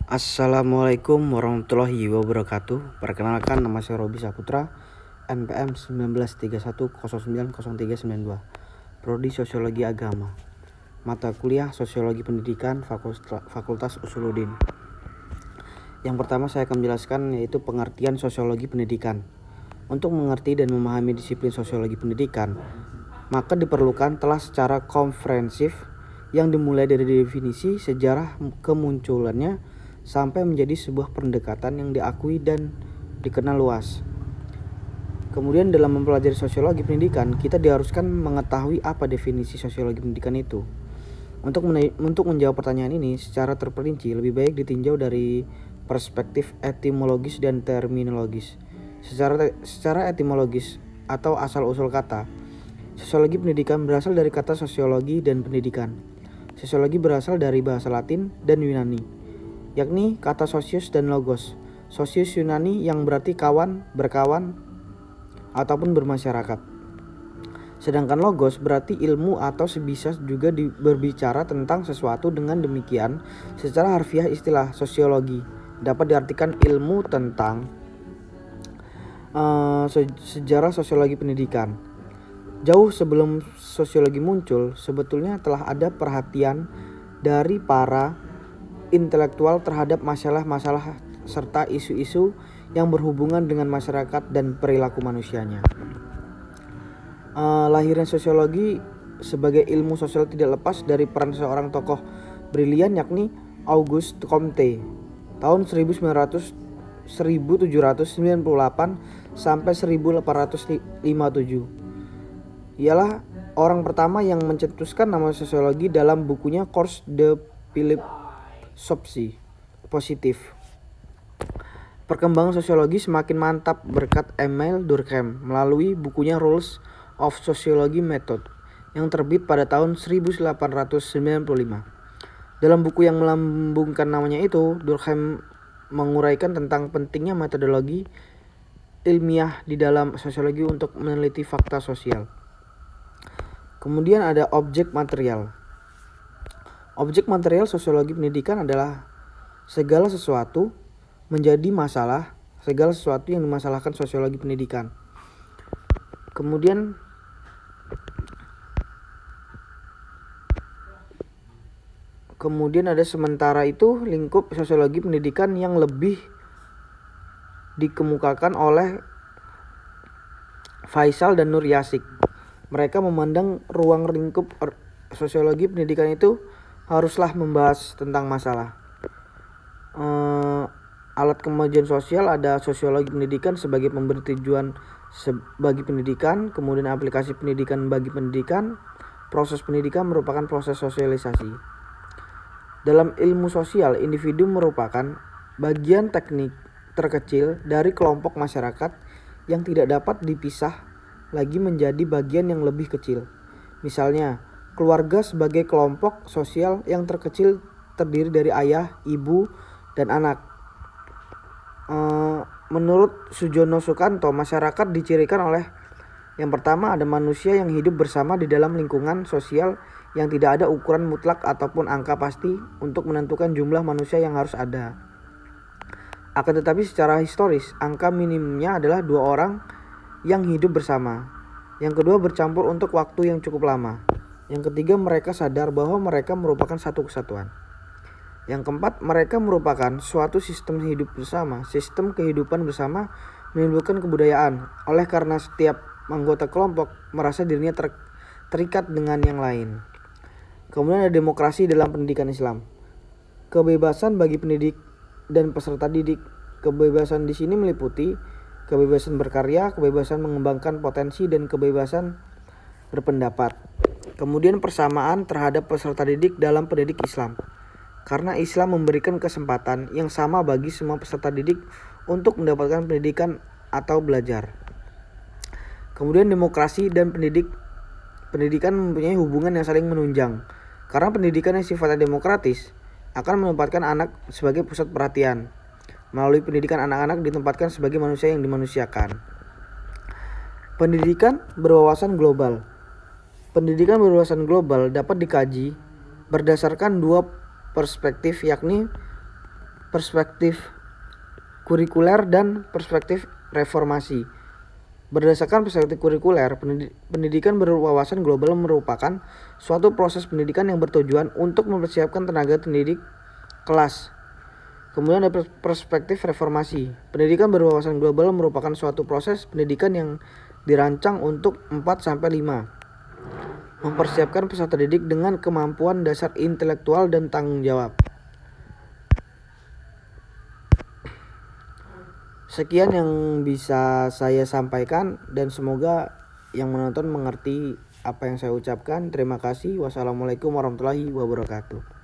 Assalamualaikum warahmatullahi wabarakatuh. Perkenalkan, nama saya Robi Saputra, NPM 1931090392, Prodi Sosiologi Agama, mata kuliah Sosiologi Pendidikan, Fakultas Usuluddin. Yang pertama saya akan menjelaskan yaitu pengertian sosiologi pendidikan. Untuk mengerti dan memahami disiplin sosiologi pendidikan, maka diperlukan telah secara komprehensif yang dimulai dari definisi, sejarah kemunculannya, sampai menjadi sebuah pendekatan yang diakui dan dikenal luas. Kemudian dalam mempelajari sosiologi pendidikan, kita diharuskan mengetahui apa definisi sosiologi pendidikan itu. Untuk menjawab pertanyaan ini secara terperinci, lebih baik ditinjau dari perspektif etimologis dan terminologis. Secara etimologis atau asal-usul kata, sosiologi pendidikan berasal dari kata sosiologi dan pendidikan. Sosiologi berasal dari bahasa Latin dan Yunani, yakni kata sosius dan logos. Sosius Yunani yang berarti kawan, berkawan, ataupun bermasyarakat. Sedangkan logos berarti ilmu atau bisa juga berbicara tentang sesuatu. Dengan demikian, secara harfiah istilah sosiologi dapat diartikan ilmu tentang sejarah sosiologi pendidikan. Jauh sebelum sosiologi muncul, sebetulnya telah ada perhatian dari para intelektual terhadap masalah-masalah serta isu-isu yang berhubungan dengan masyarakat dan perilaku manusianya. Lahirnya sosiologi sebagai ilmu sosial tidak lepas dari peran seorang tokoh brilian, yakni Auguste Comte, tahun 1798 sampai 1857. Ialah orang pertama yang mencetuskan nama sosiologi dalam bukunya Cours de Philosophie Positif. Perkembangan sosiologi semakin mantap berkat Emile Durkheim melalui bukunya Rules of Sociology Method yang terbit pada tahun 1895. Dalam buku yang melambungkan namanya itu, Durkheim menguraikan tentang pentingnya metodologi ilmiah di dalam sosiologi untuk meneliti fakta sosial. Kemudian ada objek material. Objek material sosiologi pendidikan adalah segala sesuatu menjadi masalah, segala sesuatu yang dimasalahkan sosiologi pendidikan. Kemudian ada sementara itu lingkup sosiologi pendidikan yang lebih dikemukakan oleh Faisal dan Nur Yasik. Mereka memandang ruang lingkup sosiologi pendidikan itu haruslah membahas tentang masalah. Alat kemajuan sosial ada sosiologi pendidikan sebagai pemberi tujuan bagi pendidikan, kemudian aplikasi pendidikan bagi pendidikan. Proses pendidikan merupakan proses sosialisasi. Dalam ilmu sosial, individu merupakan bagian teknik terkecil dari kelompok masyarakat yang tidak dapat dipisah lagi menjadi bagian yang lebih kecil. Misalnya, keluarga sebagai kelompok sosial yang terkecil terdiri dari ayah, ibu, dan anak. Menurut Sujono Sukanto, masyarakat dicirikan oleh yang pertama, ada manusia yang hidup bersama di dalam lingkungan sosial yang tidak ada ukuran mutlak ataupun angka pasti untuk menentukan jumlah manusia yang harus ada. Akan tetapi secara historis, angka minimumnya adalah 2 orang yang hidup bersama. Yang kedua, bercampur untuk waktu yang cukup lama. Yang ketiga, mereka sadar bahwa mereka merupakan satu kesatuan. Yang keempat, mereka merupakan suatu sistem hidup bersama. Sistem kehidupan bersama menimbulkan kebudayaan. Oleh karena setiap anggota kelompok merasa dirinya terikat dengan yang lain. Kemudian ada demokrasi dalam pendidikan Islam. Kebebasan bagi pendidik dan peserta didik. Kebebasan di sini meliputi kebebasan berkarya, kebebasan mengembangkan potensi, dan kebebasan berpendapat. Kemudian persamaan terhadap peserta didik dalam pendidik Islam. Karena Islam memberikan kesempatan yang sama bagi semua peserta didik untuk mendapatkan pendidikan atau belajar. Kemudian demokrasi dan pendidikan mempunyai hubungan yang saling menunjang. Karena pendidikan yang sifatnya demokratis akan menempatkan anak sebagai pusat perhatian. Melalui pendidikan, anak-anak ditempatkan sebagai manusia yang dimanusiakan. Pendidikan berwawasan global. Pendidikan berwawasan global dapat dikaji berdasarkan 2 perspektif, yakni perspektif kurikuler dan perspektif reformasi. Berdasarkan perspektif kurikuler, pendidikan berwawasan global merupakan suatu proses pendidikan yang bertujuan untuk mempersiapkan tenaga pendidik kelas. Kemudian ada perspektif reformasi. Pendidikan berwawasan global merupakan suatu proses pendidikan yang dirancang untuk 4-5 mempersiapkan peserta didik dengan kemampuan dasar intelektual dan tanggung jawab. Sekian yang bisa saya sampaikan dan semoga yang menonton mengerti apa yang saya ucapkan. Terima kasih. Wassalamualaikum warahmatullahi wabarakatuh.